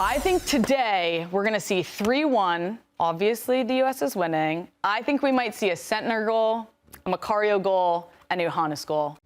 I think today we're going to see 3-1. Obviously, the U.S. is winning. I think we might see a Sentner goal, a Macario goal, and a Johannes goal.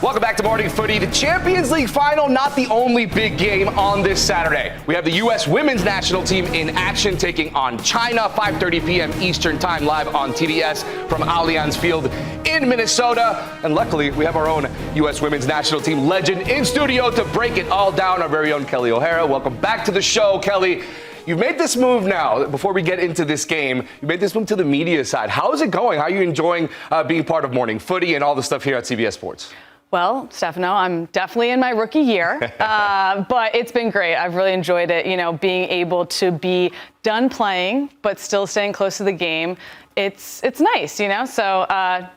Welcome back to Morning Footy. The Champions League final, not the only big game on this Saturday. We have the U.S. women's national team in action taking on China, 5:30 p.m. Eastern Time, live on TBS from Allianz Field in Minnesota. And luckily, we have our own U.S. women's national team legend in studio to break it all down, our very own Kelley O'Hara. Welcome back to the show, Kelley. You've made this move now, before we get into this game, you made this move to the media side. How is it going? How are you enjoying being part of Morning Footy and all the stuff here at CBS Sports? Well, Stefano, I'm definitely in my rookie year, but it's been great. I've really enjoyed it, being able to be done playing, but still staying close to the game. It's nice, so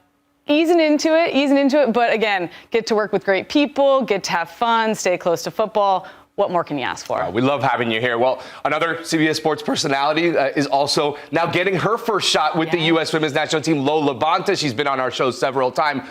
easing into it. But again, get to work with great people, get to have fun, stay close to football. What more can you ask for? We love having you here. Well, another CBS Sports personality is also now getting her first shot with the U.S. women's national team, Labonta. She's been on our show several times.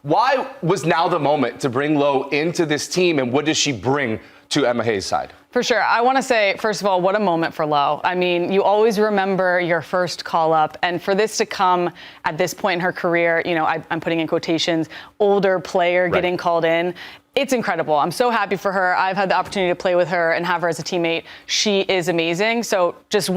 Why was now the moment to bring Lo into this team, and what does she bring to Emma Hayes' side? For sure. I want to say, first of all, what a moment for Lo. I mean, you always remember your first call up, and for this to come at this point in her career, I'm putting in quotations, older player getting called in. It's incredible. I'm so happy for her. I've had the opportunity to play with her and have her as a teammate. She is amazing. So just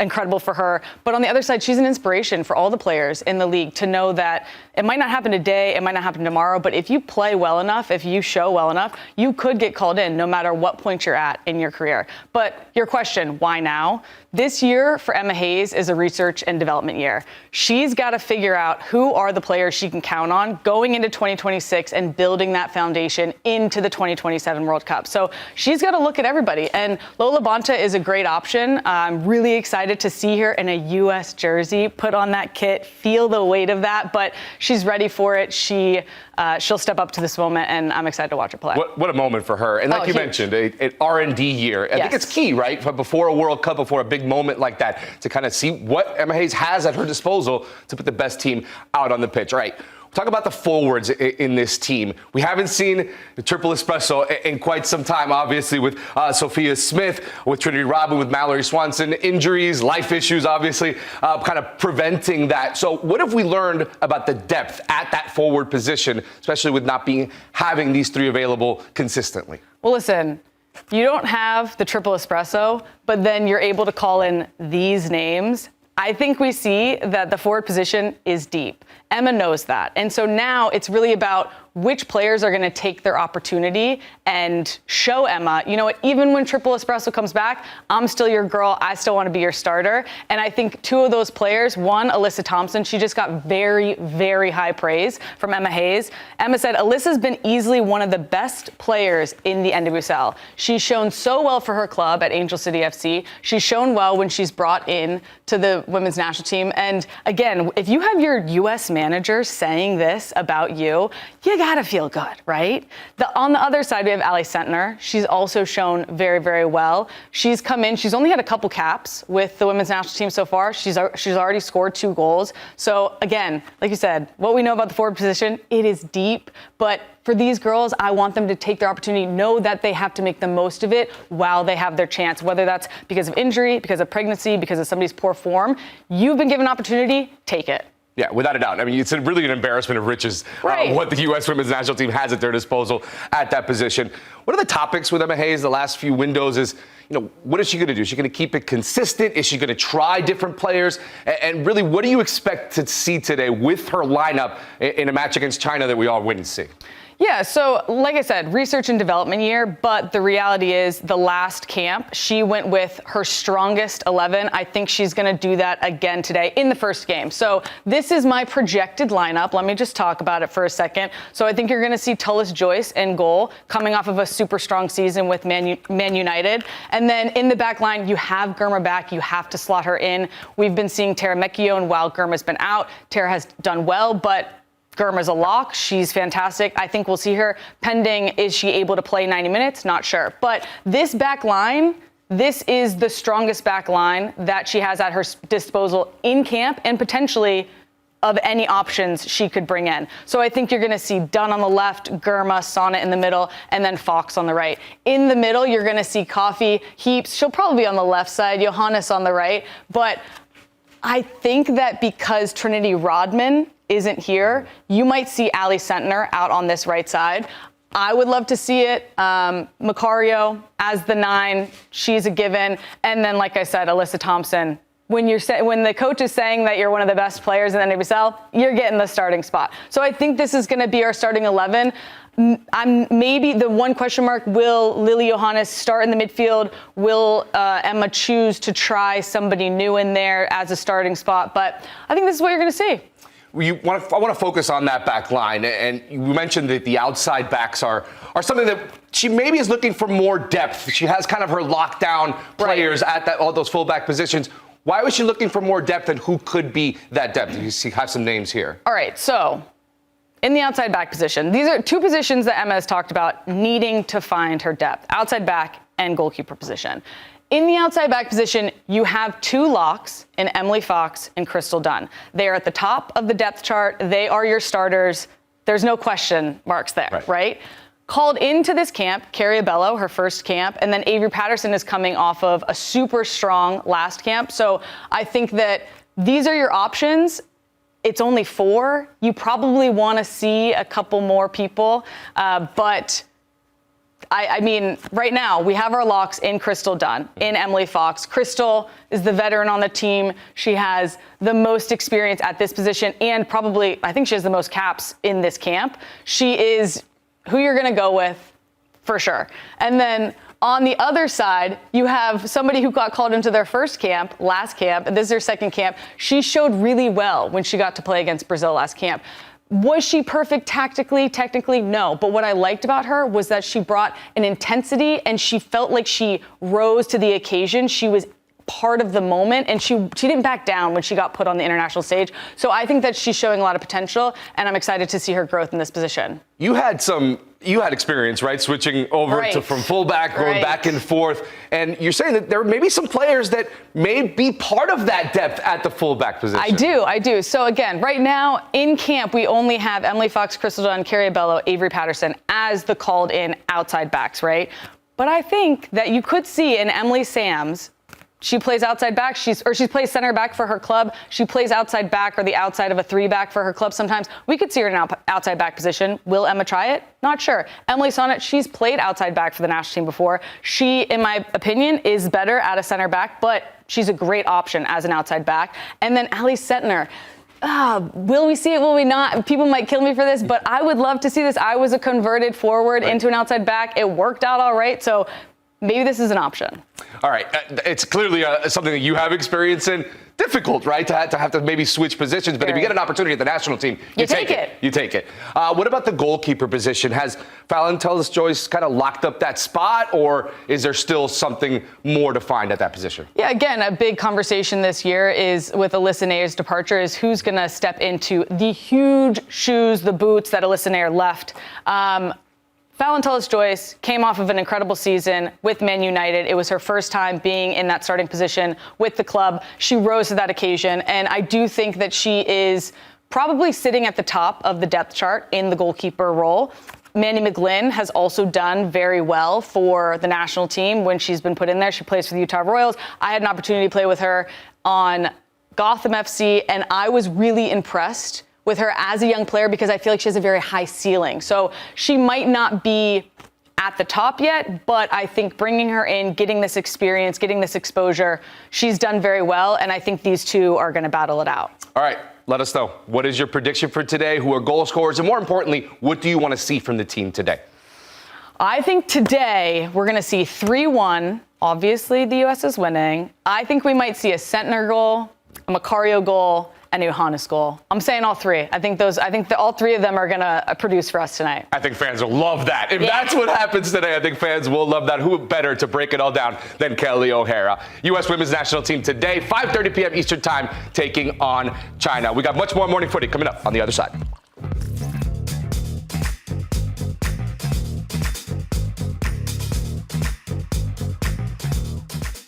incredible for her. But on the other side, she's an inspiration for all the players in the league to know that it might not happen today, it might not happen tomorrow, but if you play well enough, if you show well enough, you could get called in no matter what point you're at in your career. But your question, why now? This year for Emma Hayes is a research and development year. She's got to figure out who are the players she can count on going into 2026 and building that foundation into the 2027 World Cup. So she's got to look at everybody. And Lo Labonta is a great option. I'm really excited to see her in a U.S. jersey, put on that kit, feel the weight of that, but she's ready for it. She'll step up to this moment, and I'm excited to watch her play. What a moment for her. And like you mentioned, an R&D year. I think it's key, right? Before a World Cup, before a big moment like that, to kind of see what Emma Hayes has at her disposal to put the best team out on the pitch. All right. Talk about the forwards in this team. We haven't seen the Triple Espresso in quite some time, obviously, with Sophia Smith, with Trinity Rodman, with Mallory Swanson, injuries, life issues, obviously, kind of preventing that. So what have we learned about the depth at that forward position, especially with not having these three available consistently? Well, listen, you don't have the Triple Espresso, but then you're able to call in these names. I think we see that the forward position is deep. Emma knows that. And so now it's really about which players are going to take their opportunity and show Emma, you know what, even when Triple Espresso comes back, I'm still your girl. I still want to be your starter. And I think two of those players, one, Alyssa Thompson, she just got very, very high praise from Emma Hayes. Emma said, Alyssa's been easily one of the best players in the NWSL. She's shown so well for her club at Angel City FC. She's shown well when she's brought in to the women's national team. And again, if you have your U.S. manager saying this about you gotta feel good, right? On the other side, we have Allie Sentner. She's also shown very, very well. She's come in. She's only had a couple caps with the women's national team so far. She's already scored 2 goals. So again, like you said, what we know about the forward position, it is deep. But for these girls, I want them to take their opportunity, know that they have to make the most of it while they have their chance, whether that's because of injury, because of pregnancy, because of somebody's poor form. You've been given an opportunity, take it. Yeah, without a doubt. I mean, it's really an embarrassment of riches what the U.S. women's national team has at their disposal at that position. One of the topics with Emma Hayes the last few windows is, what is she going to do? Is she going to keep it consistent? Is she going to try different players? And really, what do you expect to see today with her lineup in a match against China that we all win and see? Yeah, so like I said, research and development year, but the reality is the last camp, she went with her strongest 11. I think she's going to do that again today in the first game. So this is my projected lineup. Let me just talk about it for a second. So I think you're going to see Tullis Joyce in goal, coming off of a super strong season with Man United. And then in the back line, you have Germa back. You have to slot her in. We've been seeing Tara Mecchio, and while Germa's been out, Tara has done well, but Germa's a lock. She's fantastic. I think we'll see her pending. Is she able to play 90 minutes? Not sure. But this back line, this is the strongest back line that she has at her disposal in camp and potentially of any options she could bring in. So I think you're going to see Dunn on the left, Girma, Sonnet in the middle, and then Fox on the right. In the middle, you're going to see Coffey, Heaps. She'll probably be on the left side, Johannes on the right. But I think that because Trinity Rodman isn't here, you might see Ali Sentner out on this right side. I would love to see it. Macario as the 9, she's a given. And then, like I said, Alyssa Thompson. When the coach is saying that you're one of the best players in the NWSL, you're getting the starting spot. So I think this is going to be our starting 11. Maybe the one question mark, will Lily Johannes start in the midfield? Will Emma choose to try somebody new in there as a starting spot? But I think this is what you're going to see. I want to focus on that back line, and you mentioned that the outside backs are something that she maybe is looking for more depth. She has kind of her lockdown players at all those fullback positions. Why was she looking for more depth, and who could be that depth? You have some names here. All right, so in the outside back position, these are 2 positions that Emma has talked about needing to find her depth, outside back and goalkeeper position. In the outside back position, you have 2 locks in Emily Fox and Crystal Dunn. They are at the top of the depth chart. They are your starters. There's no question marks there, right? Called into this camp, Carrie Abello, her first camp, and then Avery Patterson is coming off of a super strong last camp. So I think that these are your options. It's only 4. You probably want to see a couple more people, but I mean, right now we have our locks in Crystal Dunn, in Emily Fox. Crystal is the veteran on the team. She has the most experience at this position, and probably, I think she has the most caps in this camp. She is who you're going to go with for sure. And then on the other side, you have somebody who got called into their first camp, last camp, and this is her second camp. She showed really well when she got to play against Brazil last camp. Was she perfect tactically? Technically, no. But what I liked about her was that she brought an intensity, and she felt like she rose to the occasion. She was part of the moment, and she didn't back down when she got put on the international stage. So I think that she's showing a lot of potential, and I'm excited to see her growth in this position. You had experience, right? Switching over from fullback, going back and forth. And you're saying that there may be some players that may be part of that depth at the fullback position. I do. So again, right now in camp, we only have Emily Fox, Crystal Dunn, Carrie Abello, Avery Patterson as the called in outside backs, right? But I think that you could see in Emily Sams, she plays outside back. She plays center back for her club. She plays outside back or the outside of a 3-back for her club sometimes. We could see her in an outside back position. Will Emma try it? Not sure. Emily Sonnet, she's played outside back for the national team before. She, in my opinion, is better at a center back, but she's a great option as an outside back. And then Ali Sentner. Will we see it? Will we not? People might kill me for this, but I would love to see this. I was a converted forward into an outside back. It worked out all right. So maybe this is an option. All right. It's clearly something that you have experience in. Difficult, right, to have to maybe switch positions. But if you get an opportunity at the national team, you take it. You take it. What about the goalkeeper position? Has Fallon Tullis-Joyce kind of locked up that spot, or is there still something more to find at that position? Yeah, again, a big conversation this year is with Alyssa Nayer's departure is who's going to step into the huge shoes, the boots that Alyssa Nayer left. Fallon Tullis-Joyce came off of an incredible season with Man United. It was her first time being in that starting position with the club. She rose to that occasion, and I do think that she is probably sitting at the top of the depth chart in the goalkeeper role. Mandy McGlynn has also done very well for the national team when she's been put in there. She plays for the Utah Royals. I had an opportunity to play with her on Gotham FC, and I was really impressed with her as a young player because I feel like she has a very high ceiling. So she might not be at the top yet, but I think bringing her in, getting this experience, getting this exposure, she's done very well, and I think these two are going to battle it out. All right, let us know. What is your prediction for today? Who are goal scorers? And more importantly, what do you want to see from the team today? I think today we're going to see 3-1. Obviously, the U.S. is winning. I think we might see a Sentner goal, a Macario goal, and a Johannes goal. I'm saying all 3. I think all 3 of them are going to produce for us tonight. I think fans will love that. If that's what happens today, I think fans will love that. Who better to break it all down than Kelley O'Hara? U.S. Women's National Team today, 5:30 p.m. Eastern Time, taking on China. We got much more morning footy coming up on the other side.